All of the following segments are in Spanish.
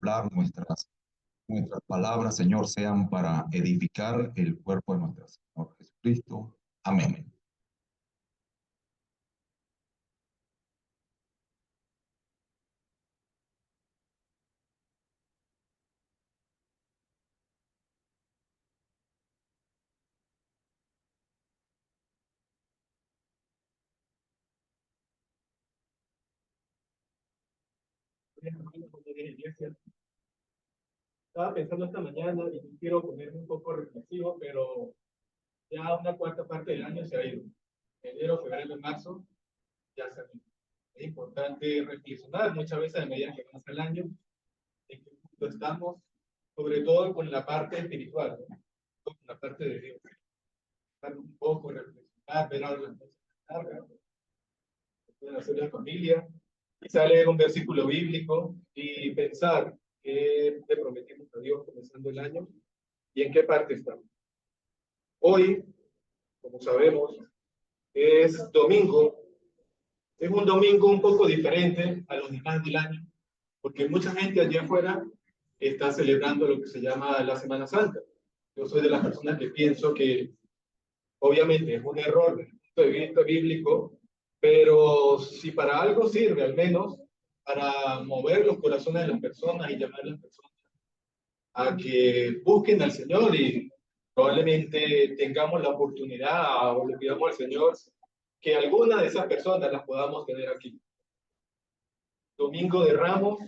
hablar, nuestras palabras, Señor, sean para edificar el cuerpo de nuestro Señor Jesucristo. Amén. Estaba pensando esta mañana y no quiero ponerme un poco reflexivo, pero ya una cuarta parte del año se ha ido. Enero, febrero y marzo ya se han ido. Es importante reflexionar muchas veces a medida que pasa el año en qué punto estamos, sobre todo con la parte espiritual, ¿no? Con la parte de Dios. Estar un poco, reflexionar, ver ahora las cosas largas, pueden hacer la familia, quizá leer un versículo bíblico y pensar qué le prometimos a Dios comenzando el año y en qué parte estamos. Hoy, como sabemos, es domingo. Es un domingo un poco diferente a los demás del año, porque mucha gente allá afuera está celebrando lo que se llama la Semana Santa. Yo soy de las personas que pienso que obviamente es un error desde el punto de vista bíblico, pero si para algo sirve, al menos para mover los corazones de las personas y llamar a las personas a que busquen al Señor, y probablemente tengamos la oportunidad o le pidamos al Señor que alguna de esas personas las podamos tener aquí. Domingo de Ramos,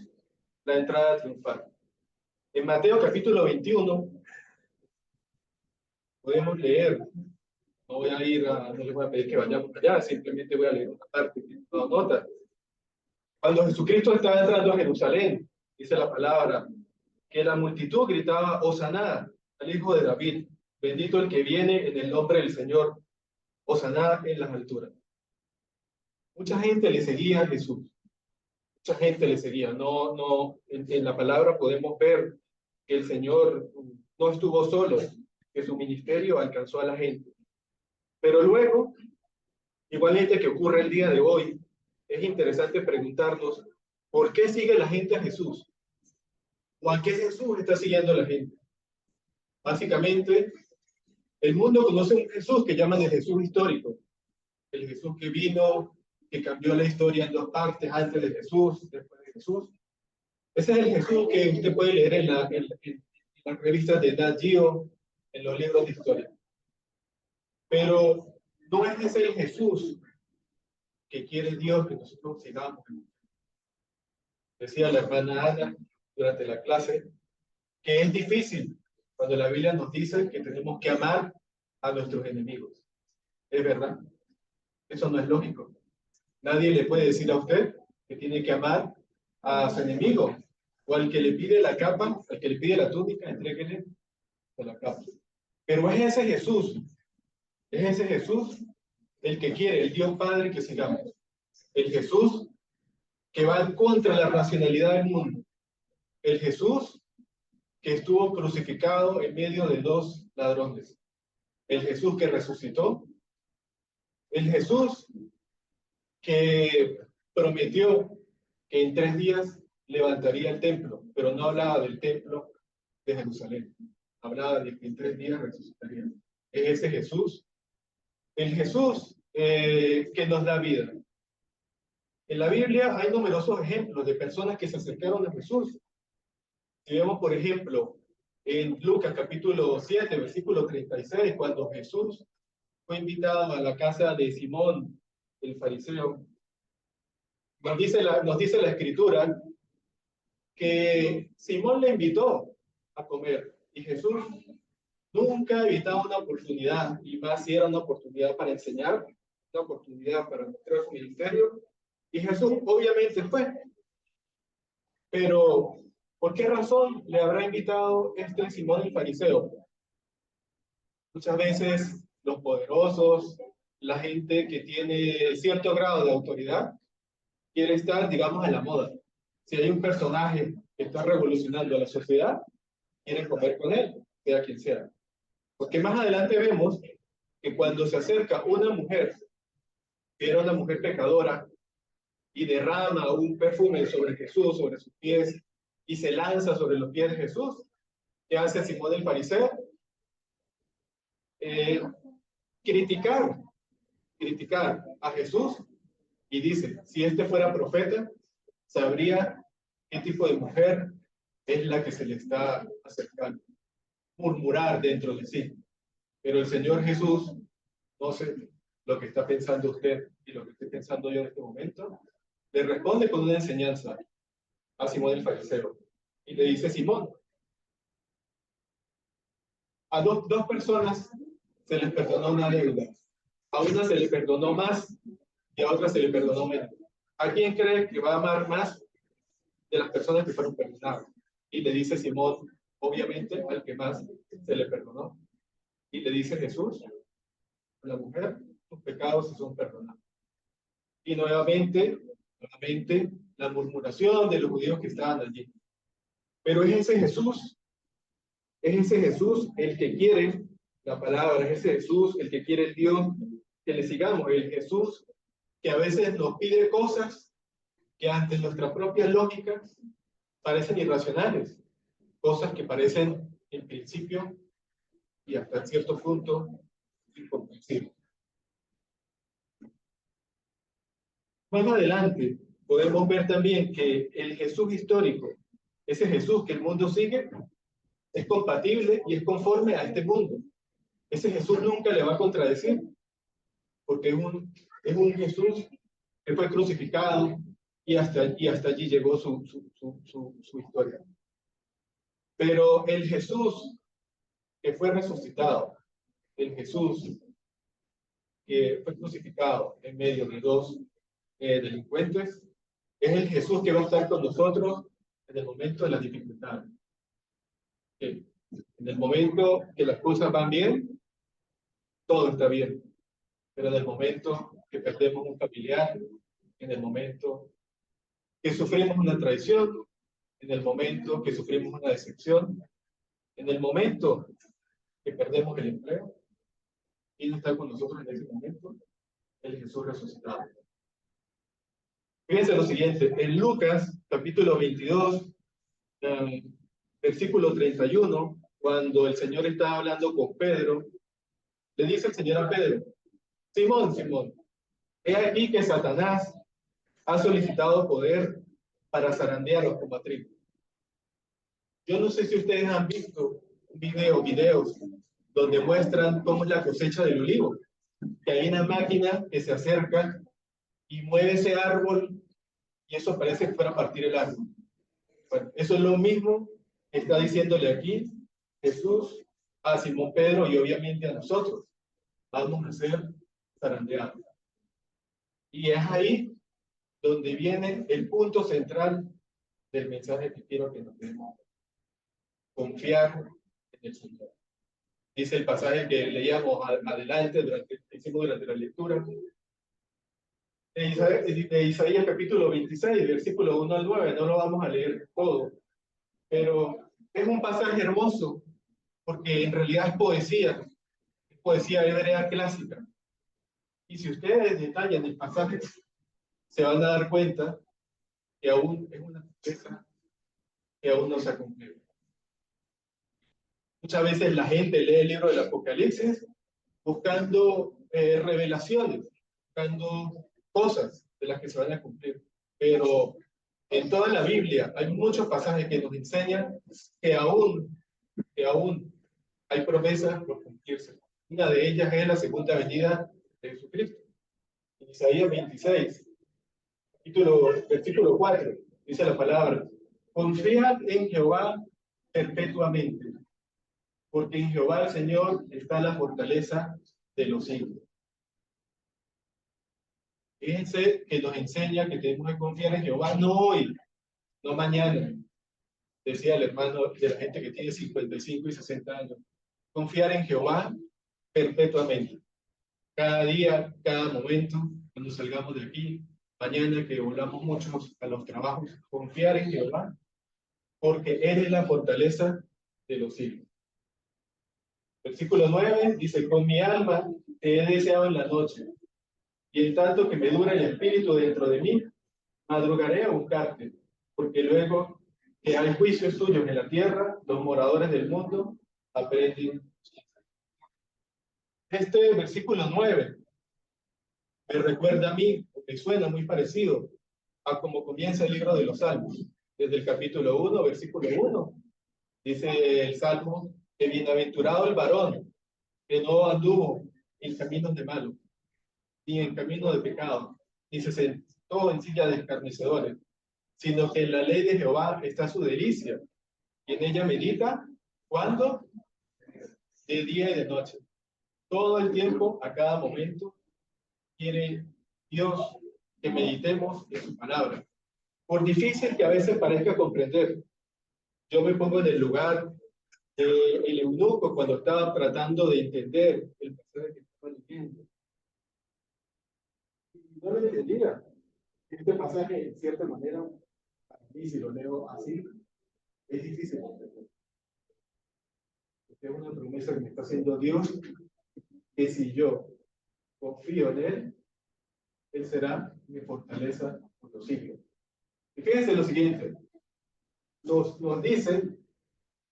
la entrada triunfal. En Mateo capítulo 21 podemos leer, no voy a ir no les voy a pedir que vayamos allá, simplemente voy a leer una parte que no nota. Cuando Jesucristo estaba entrando a Jerusalén, dice la palabra, que la multitud gritaba, Hosanna al Hijo de David, bendito el que viene en el nombre del Señor, Hosanna en las alturas. Mucha gente le seguía a Jesús, mucha gente le seguía. En la palabra podemos ver que el Señor no estuvo solo, que su ministerio alcanzó a la gente. Pero luego, igualmente que ocurre el día de hoy, es interesante preguntarnos, ¿por qué sigue la gente a Jesús? ¿O a qué Jesús está siguiendo la gente? Básicamente, el mundo conoce un Jesús que llaman el Jesús histórico, el Jesús que vino, que cambió la historia en dos partes, antes de Jesús, después de Jesús. Ese es el Jesús que usted puede leer en las revistas de Nat Geo, en los libros de historia. Pero no es ese el Jesús que quiere Dios que nosotros sigamos. Decía la hermana Ana durante la clase que es difícil cuando la Biblia nos dice que tenemos que amar a nuestros enemigos. Es verdad, eso no es lógico. Nadie le puede decir a usted que tiene que amar a su enemigo, o al que le pide la capa, al que le pide la túnica, entréguele la capa. Pero es ese Jesús el que quiere, el Dios Padre, que sigamos. El Jesús que va en contra de la racionalidad del mundo. El Jesús que estuvo crucificado en medio de dos ladrones. El Jesús que resucitó. El Jesús que prometió que en 3 días levantaría el templo, pero no hablaba del templo de Jerusalén. Hablaba de que en 3 días resucitaría. Es ese Jesús, el Jesús que nos da vida. En la Biblia hay numerosos ejemplos de personas que se acercaron a Jesús. Si vemos, por ejemplo, en Lucas capítulo 7, versículo 36, cuando Jesús fue invitado a la casa de Simón, el fariseo, nos dice la Escritura que Simón le invitó a comer, y Jesús nunca evitaba una oportunidad, y más si era una oportunidad para enseñar, una oportunidad para mostrar su ministerio, y Jesús obviamente fue. Pero, ¿por qué razón le habrá invitado Simón el fariseo? Muchas veces los poderosos, la gente que tiene cierto grado de autoridad, quiere estar, digamos, a la moda. Si hay un personaje que está revolucionando a la sociedad, quieren comer con él, sea quien sea. Porque más adelante vemos que cuando se acerca una mujer, que era una mujer pecadora, y derrama un perfume sobre Jesús, sobre sus pies, y se lanza sobre los pies de Jesús. ¿Qué hace Simón el fariseo? Eh, criticar, criticar a Jesús, y dice, si este fuera profeta, sabría qué tipo de mujer es la que se le está acercando. Murmurar dentro de sí. Pero el Señor Jesús, no sé lo que está pensando usted y lo que estoy pensando yo en este momento, le responde con una enseñanza a Simón el fariseo. Y le dice, Simón, a dos personas se les perdonó una deuda. A una se le perdonó más y a otra se le perdonó menos. ¿A quién cree que va a amar más de las personas que fueron perdonadas? Y le dice Simón, obviamente, al que más se le perdonó. Y le dice Jesús, a la mujer, tus pecados se son perdonados. Y nuevamente, la murmuración de los judíos que estaban allí. Pero es ese Jesús el que quiere la palabra, es ese Jesús el que quiere el Dios que le sigamos, el Jesús que a veces nos pide cosas que ante nuestra propia lógica parecen irracionales, cosas que parecen en principio y hasta cierto punto incomprensibles. Más adelante podemos ver también que el Jesús histórico, ese Jesús que el mundo sigue, es compatible y es conforme a este mundo. Ese Jesús nunca le va a contradecir, porque es un Jesús que fue crucificado y hasta allí llegó su historia. Pero el Jesús que fue resucitado, el Jesús que fue crucificado en medio de dos delincuentes, es el Jesús que va a estar con nosotros en el momento de las dificultades. En el momento que las cosas van bien, todo está bien. Pero en el momento que perdemos un familiar, en el momento que sufrimos una traición, en el momento que sufrimos una decepción, en el momento que perdemos el empleo, ¿quién está con nosotros en ese momento? El Jesús resucitado. Fíjense lo siguiente, en Lucas, capítulo 22, versículo 31, cuando el Señor está hablando con Pedro, le dice el Señor a Pedro, Simón, Simón, he aquí que Satanás ha solicitado poder para zarandearos como a trigo. Yo no sé si ustedes han visto videos donde muestran cómo es la cosecha del olivo, que hay una máquina que se acerca y mueve ese árbol y eso parece que fuera a partir el árbol. Bueno, eso es lo mismo que está diciéndole aquí Jesús a Simón Pedro y obviamente a nosotros. Vamos a ser zarandeados. Y es ahí donde viene el punto central del mensaje que quiero que nos demos. Confiar en el Señor. Dice el pasaje que leíamos adelante, hicimos durante la lectura, de Isaías capítulo 26, versículo 1 al 9, no lo vamos a leer todo, pero es un pasaje hermoso, porque en realidad es poesía hebrea clásica. Y si ustedes detallan el pasaje, se van a dar cuenta que aún es una promesa que aún no se ha cumplido. Muchas veces la gente lee el libro del Apocalipsis buscando revelaciones, buscando cosas de las que se van a cumplir. Pero en toda la Biblia hay muchos pasajes que nos enseñan que aún hay promesas por cumplirse. Una de ellas es la segunda venida de Jesucristo. En Isaías 26, versículo 4, dice la palabra, confiad en Jehová perpetuamente, porque en Jehová el Señor está la fortaleza de los siglos. Fíjense que nos enseña que tenemos que confiar en Jehová no hoy, no mañana. Decía el hermano de la gente que tiene 55 y 60 años. Confiar en Jehová perpetuamente. Cada día, cada momento, cuando salgamos de aquí, mañana que volvamos muchos a los trabajos, confiar en Jehová, porque Él es la fortaleza de los siglos. Versículo 9 dice, con mi alma te he deseado en la noche, y en tanto que me dura el espíritu dentro de mí, madrugaré a buscarte, porque luego que hay juicios suyos en la tierra, los moradores del mundo aprenden. Este versículo 9 me recuerda a mí, me suena muy parecido a cómo comienza el libro de los Salmos. Desde el capítulo 1, versículo 1, dice el Salmo, que bienaventurado el varón que no anduvo en caminos de malo, ni en camino de pecado, ni se sentó en silla de escarnecedores, sino que en la ley de Jehová está su delicia, y en ella medita, ¿cuándo? De día y de noche. Todo el tiempo, a cada momento, quiere Dios que meditemos en su palabra. Por difícil que a veces parezca comprender, yo me pongo en el lugar del eunuco cuando estaba tratando de entender el pasaje que estaba leyendo. No lo entendía. Este pasaje, en cierta manera, para mí, si lo leo así, es difícil de entender. Es una promesa que me está haciendo Dios, que si yo confío en Él, Él será mi fortaleza por los siglos. Y fíjense lo siguiente, nos dicen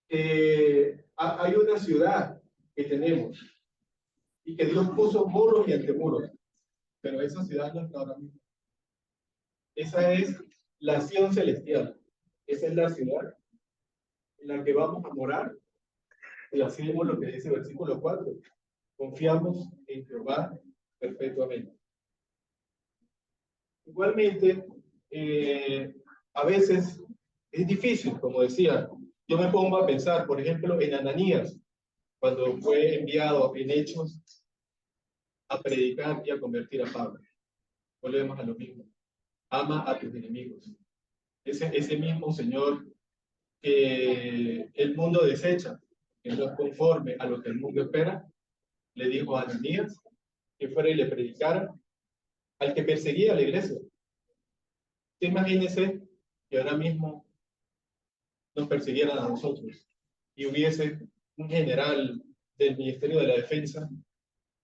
que hay una ciudad que tenemos y que Dios puso muros y antemuros, pero esa ciudad no está ahora mismo. Esa es la Sion celestial, esa es la ciudad en la que vamos a morar, y así vemos lo que dice el versículo 4, confiamos en Jehová perpetuamente. Igualmente, a veces es difícil, como decía, yo me pongo a pensar, por ejemplo, en Ananías, cuando fue enviado en Hechos a predicar y a convertir a Pablo. Volvemos a lo mismo. Ama a tus enemigos. Ese mismo Señor que el mundo desecha, que no es conforme a lo que el mundo espera, le dijo a Ananías que fuera y le predicara al que perseguía a la iglesia. Imagínense que ahora mismo nos persiguieran a nosotros y hubiese un general del Ministerio de la Defensa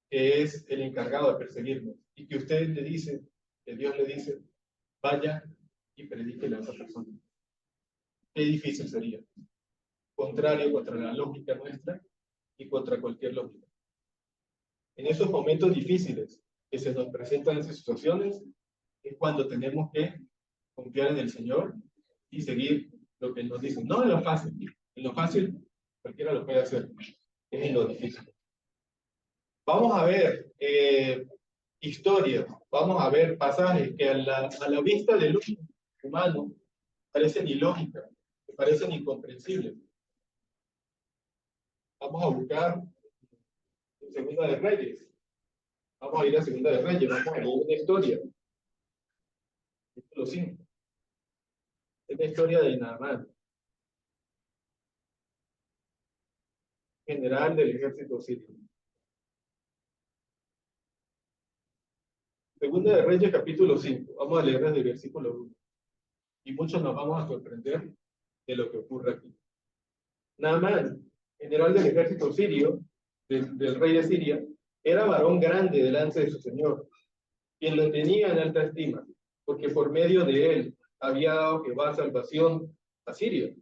que es el encargado de perseguirnos y que usted le dice, que Dios le dice, vaya y predíquele a esa persona. Qué difícil sería. Contrario contra la lógica nuestra y contra cualquier lógica. En esos momentos difíciles que se nos presentan esas situaciones es cuando tenemos que confiar en el Señor y seguir lo que Él nos dice. No en lo fácil. En lo fácil cualquiera lo puede hacer. Es en lo difícil. Vamos a ver historias, vamos a ver pasajes que a la vista del humano parecen ilógicas, que parecen incomprensibles. Vamos a buscar en Segunda de Reyes. Vamos a ir a Segunda de Reyes, vamos a leer una historia. Capítulo 5. Es la historia de Naamán, general del ejército sirio. Segunda de Reyes, capítulo 5. Vamos a leer desde el versículo 1. Y muchos nos vamos a sorprender de lo que ocurre aquí. Naamán, general del ejército sirio, del rey de Siria, era varón grande delante de su señor, quien lo tenía en alta estima, porque por medio de él había dado Jehová salvación a Siria.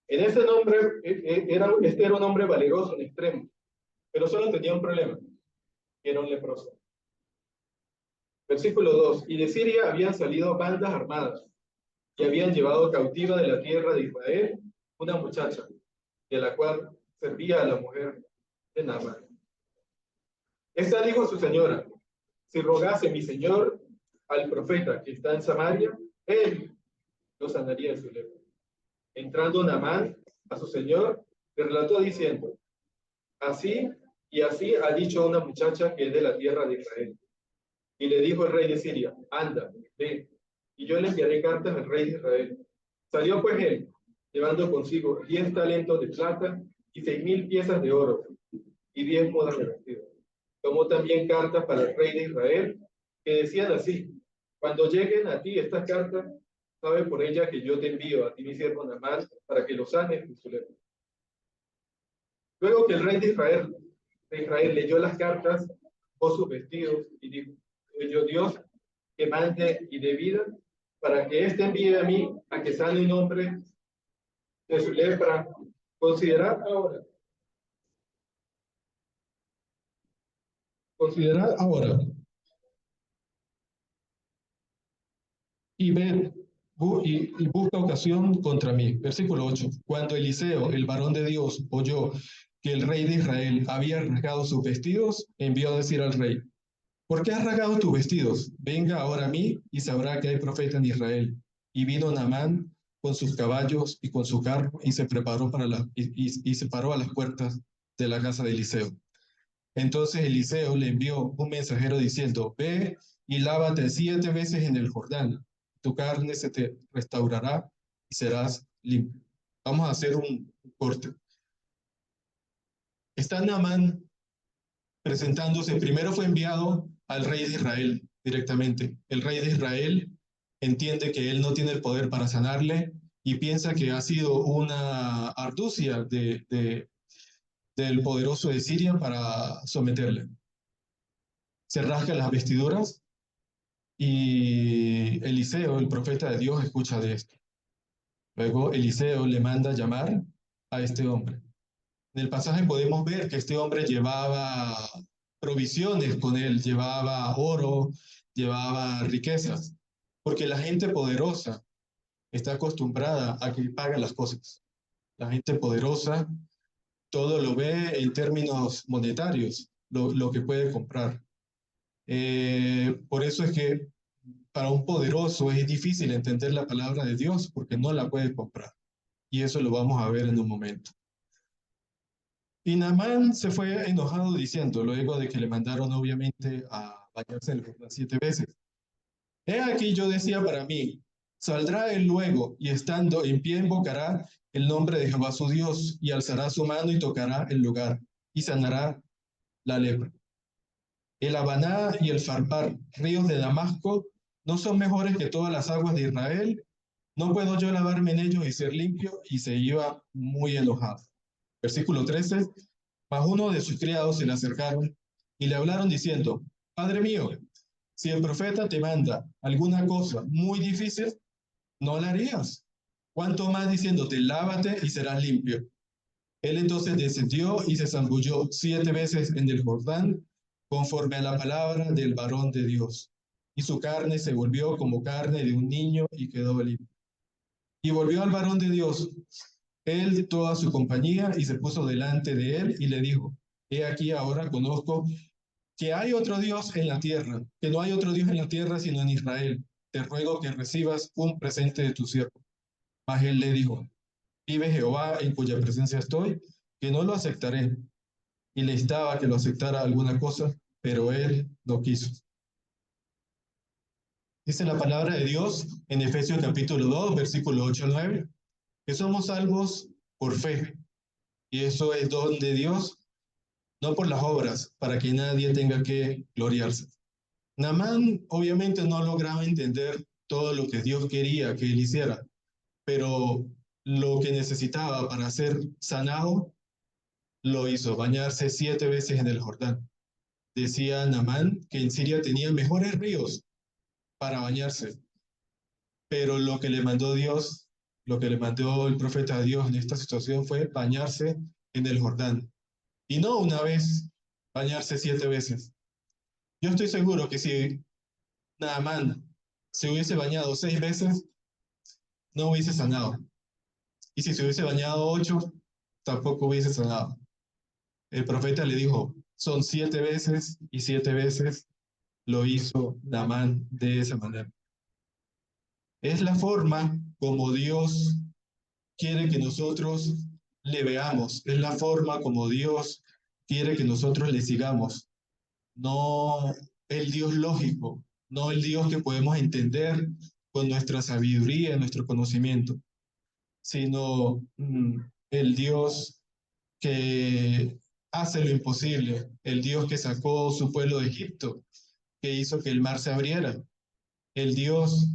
En ese nombre, este era un hombre valeroso en extremo, pero solo tenía un problema, que era un leproso. Versículo 2. Y de Siria habían salido bandas armadas, y habían llevado cautiva de la tierra de Israel una muchacha, de la cual servía a la mujer de Naamán. Esta dijo a su señora, si rogase mi señor al profeta que está en Samaria, él lo sanaría de su lepra. Entrando Naamán a su señor, le relató diciendo, así y así ha dicho una muchacha que es de la tierra de Israel. Y le dijo el rey de Siria, anda, ve, y yo le enviaré cartas al rey de Israel. Salió pues él, llevando consigo 10 talentos de plata y 6,000 piezas de oro y 10 mudas de vestido. Tomó también cartas para el rey de Israel que decían así, cuando lleguen a ti estas cartas, sabe por ella que yo te envío a ti mi siervo Naamán para que lo sanes de su lepra. Luego que el rey de Israel leyó las cartas, sus vestidos y dijo, yo Dios que mande y dé vida, para que éste envíe a mí a que sane un hombre de su lepra. Considerad ahora y ved y busca ocasión contra mí. Versículo 8. Cuando Eliseo, el varón de Dios, oyó que el rey de Israel había rasgado sus vestidos, envió a decir al rey: ¿por qué has rasgado tus vestidos? Venga ahora a mí y sabrá que hay profeta en Israel. Y vino Naamán con sus caballos y con su carro y se preparó y se paró a las puertas de la casa de Eliseo. Entonces Eliseo le envió un mensajero diciendo: ve y lávate 7 veces en el Jordán, tu carne se te restaurará y serás limpio. Vamos a hacer un corte. Está Naamán presentándose. Primero fue enviado al rey de Israel directamente. El rey de Israel entiende que él no tiene el poder para sanarle y piensa que ha sido una arducia del poderoso de Siria para someterle. Se rasga las vestiduras y Eliseo, el profeta de Dios, escucha de esto. Luego Eliseo le manda llamar a este hombre. En el pasaje podemos ver que este hombre llevaba provisiones con él, llevaba oro, llevaba riquezas, porque la gente poderosa está acostumbrada a que paga las cosas. La gente poderosa todo lo ve en términos monetarios, lo que puede comprar. Por eso es que para un poderoso es difícil entender la palabra de Dios porque no la puede comprar. Y eso lo vamos a ver en un momento. Y Naamán se fue enojado diciendo, luego de que le mandaron obviamente a bañarse en el Jordán 7 veces: he aquí yo decía para mí, saldrá él luego y estando en pie invocará el nombre de Jehová su Dios y alzará su mano y tocará el lugar y sanará la lepra. El Habaná y el Farpar, ríos de Damasco, ¿no son mejores que todas las aguas de Israel? ¿No puedo yo lavarme en ellos y ser limpio? Y se iba muy enojado. Versículo 13. Mas uno de sus criados se le acercaron y le hablaron diciendo: Padre mío, si el profeta te manda alguna cosa muy difícil, no la harías. ¿Cuánto más diciéndote: lávate y serás limpio? Él entonces descendió y se zambulló 7 veces en el Jordán, conforme a la palabra del varón de Dios. Y su carne se volvió como carne de un niño y quedó limpio. Y volvió al varón de Dios, él, toda su compañía, y se puso delante de él y le dijo: he aquí ahora conozco que hay otro Dios en la tierra, que no hay otro Dios en la tierra sino en Israel. Te ruego que recibas un presente de tu siervo. Mas él le dijo: vive Jehová en cuya presencia estoy, que no lo aceptaré. Y le instaba que lo aceptara alguna cosa, pero él no quiso. Dice la palabra de Dios en Efesios capítulo 2, versículo 8 al 9, que somos salvos por fe. Y eso es don de Dios, no por las obras, para que nadie tenga que gloriarse. Naamán obviamente no lograba entender todo lo que Dios quería que él hiciera, pero lo que necesitaba para ser sanado, lo hizo: bañarse 7 veces en el Jordán. Decía Naamán que en Siria tenía mejores ríos para bañarse, pero lo que le mandó Dios, lo que le mandó el profeta a Dios en esta situación fue bañarse en el Jordán. Y no una vez, bañarse 7 veces. Yo estoy seguro que si Naamán se hubiese bañado 6 veces, no hubiese sanado. Y si se hubiese bañado 8, tampoco hubiese sanado. El profeta le dijo: son 7 veces y 7 veces lo hizo Naamán de esa manera. Es la forma como Dios quiere que nosotros le veamos, es la forma como Dios quiere que nosotros le sigamos. No el Dios lógico, no el Dios que podemos entender con nuestra sabiduría, nuestro conocimiento, sino el Dios que hace lo imposible, el Dios que sacó su pueblo de Egipto, que hizo que el mar se abriera, el Dios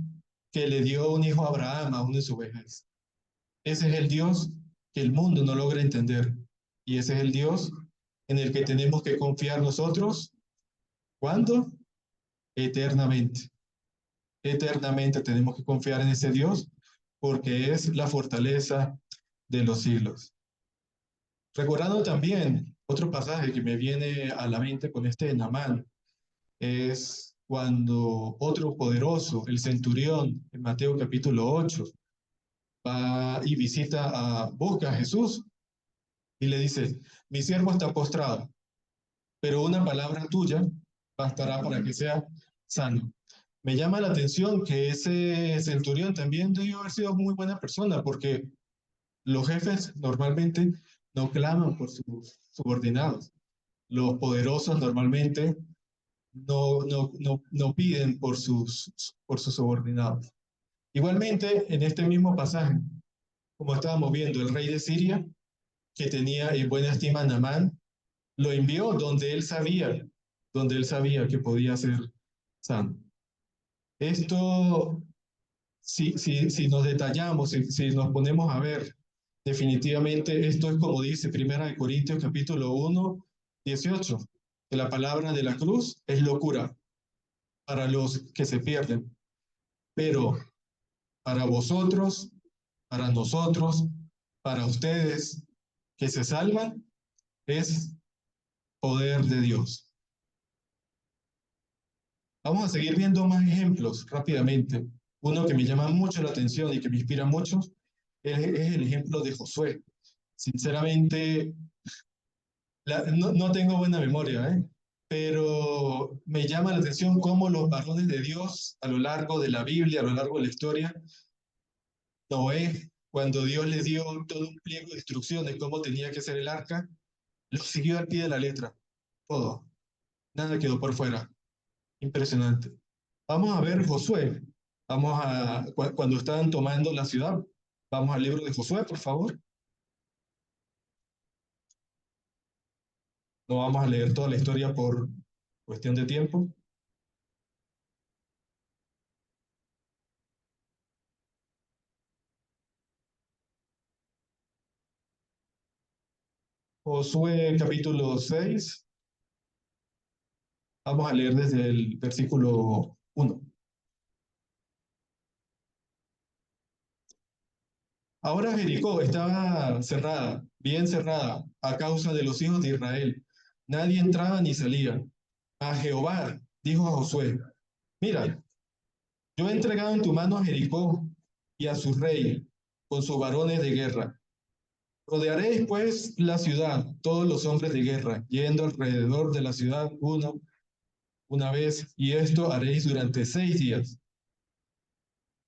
que le dio un hijo a Abraham, a una de sus vejez. Ese es el Dios que el mundo no logra entender. Y ese es el Dios en el que tenemos que confiar nosotros. ¿Cuándo? Eternamente. eternamente tenemos que confiar en ese Dios porque es la fortaleza de los siglos. Recordando también otro pasaje que me viene a la mente con este de Naamán, es cuando otro poderoso, el centurión, en Mateo capítulo 8, va y busca a Jesús y le dice, mi siervo está postrado, pero una palabra tuya bastará para que sea sano. Me llama la atención que ese centurión también debió haber sido muy buena persona, porque los jefes normalmente no claman por sus subordinados. Los poderosos normalmente no piden por sus subordinados. Igualmente, en este mismo pasaje, como estábamos viendo, el rey de Siria, que tenía en buena estima a Naamán, lo envió donde él sabía que podía ser sano. Esto, si nos detallamos, si nos ponemos a ver, definitivamente esto es como dice Primera de Corintios capítulo 1, 18, que la palabra de la cruz es locura para los que se pierden, pero para vosotros, para nosotros, para ustedes que se salvan, es poder de Dios. Vamos a seguir viendo más ejemplos rápidamente. Uno que me llama mucho la atención y que me inspira mucho es el ejemplo de Josué. Sinceramente, no tengo buena memoria, ¿eh? Pero me llama la atención cómo los varones de Dios a lo largo de la Biblia, a lo largo de la historia, Noé, cuando Dios le dio todo un pliego de instrucciones cómo tenía que ser el arca, lo siguió al pie de la letra, todo, nada quedó por fuera. Impresionante. Vamos a ver Josué. Cuando estaban tomando la ciudad, vamos al libro de Josué, por favor. No vamos a leer toda la historia por cuestión de tiempo. Josué capítulo 6. Vamos a leer desde el versículo 1. Ahora Jericó estaba cerrada, bien cerrada, a causa de los hijos de Israel. Nadie entraba ni salía. A Jehová dijo a Josué, mira, yo he entregado en tu mano a Jericó y a su rey, con sus varones de guerra. Rodearéis pues la ciudad, todos los hombres de guerra, yendo alrededor de la ciudad una vez, y esto haréis durante 6 días.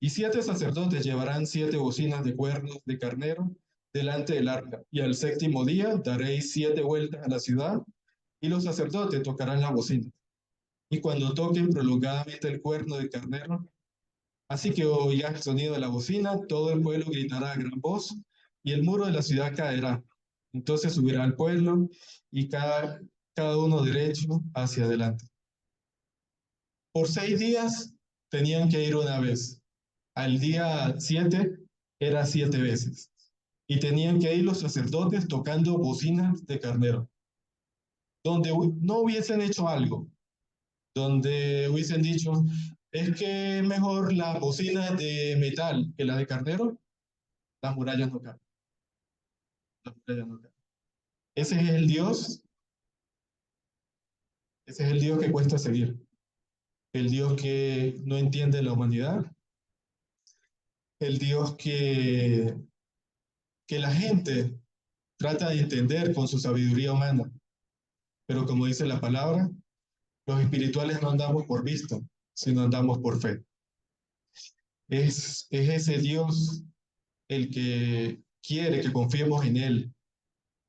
Y 7 sacerdotes llevarán 7 bocinas de cuernos de carnero delante del arca, y al séptimo día daréis 7 vueltas a la ciudad, y los sacerdotes tocarán la bocina. Y cuando toquen prolongadamente el cuerno de carnero, así que oirás el sonido de la bocina, todo el pueblo gritará a gran voz, y el muro de la ciudad caerá. Entonces subirá el pueblo, y cada uno derecho hacia adelante. Por 6 días tenían que ir una vez. Al día 7 era 7 veces. Y tenían que ir los sacerdotes tocando bocinas de carnero. Donde no hubiesen hecho algo, donde hubiesen dicho, es que mejor la bocina de metal que la de carnero, las murallas no caen. Las murallas no caen. Ese es el Dios, ese es el Dios que cuesta seguir. El Dios que no entiende la humanidad. El Dios que la gente trata de entender con su sabiduría humana. Pero como dice la palabra, los espirituales no andamos por vista, sino andamos por fe. Es ese Dios el que quiere que confiemos en Él,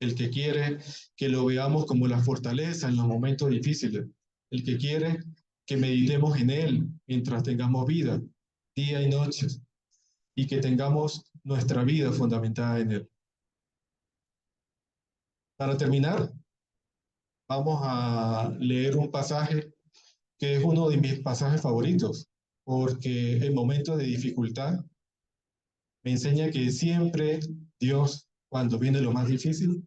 el que quiere que lo veamos como la fortaleza en los momentos difíciles, el que quiere que meditemos en Él mientras tengamos vida, día y noche, y que tengamos nuestra vida fundamentada en Él. Para terminar, vamos a leer un pasaje que es uno de mis pasajes favoritos, porque en momentos de dificultad me enseña que siempre Dios, cuando viene lo más difícil,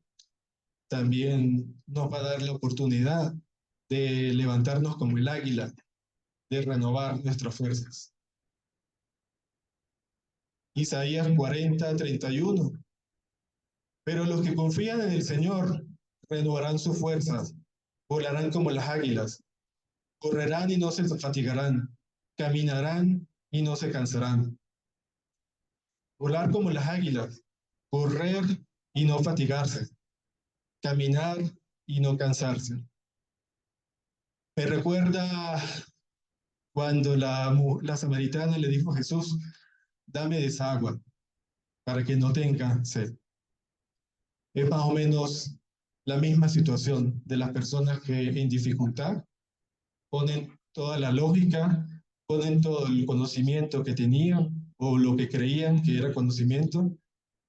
también nos va a dar la oportunidad de levantarnos como el águila, de renovar nuestras fuerzas. Isaías 40:31. Pero los que confían en el Señor renovarán sus fuerzas, volarán como las águilas, correrán y no se fatigarán, caminarán y no se cansarán. Volar como las águilas, correr y no fatigarse, caminar y no cansarse. Me recuerda cuando la samaritana le dijo a Jesús, dame de esa agua para que no tenga sed. Es más o menos la misma situación de las personas que en dificultad ponen toda la lógica, ponen todo el conocimiento que tenían o lo que creían que era conocimiento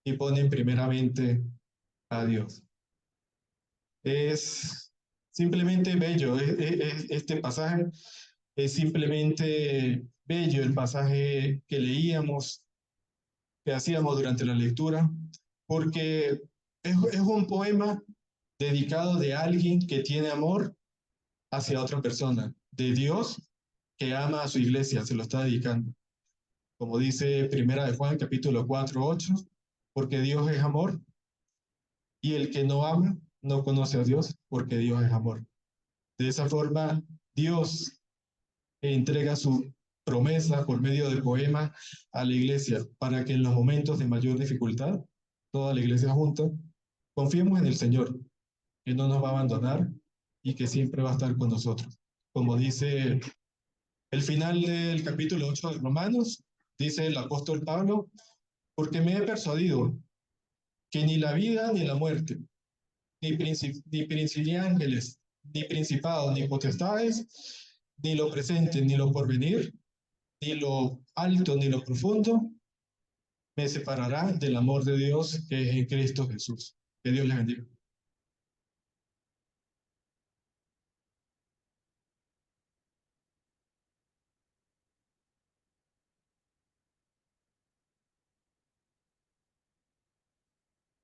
y ponen primeramente a Dios. Es simplemente bello este pasaje, es simplemente bello el pasaje que leíamos, que hacíamos durante la lectura, porque es un poema dedicado de alguien que tiene amor hacia otra persona, de Dios que ama a su iglesia, se lo está dedicando. Como dice Primera de Juan, capítulo 4:8, porque Dios es amor y el que no ama no conoce a Dios, porque Dios es amor. De esa forma, Dios entrega su promesa por medio del poema a la iglesia para que en los momentos de mayor dificultad, toda la iglesia junta, confiemos en el Señor, que no nos va a abandonar y que siempre va a estar con nosotros. Como dice el final del capítulo 8 de Romanos, dice el apóstol Pablo, porque me he persuadido que ni la vida ni la muerte, ni ángeles, ni principados, ni potestades, ni lo presente, ni lo porvenir, ni lo alto, ni lo profundo, me separará del amor de Dios que es en Cristo Jesús. Que Dios les bendiga.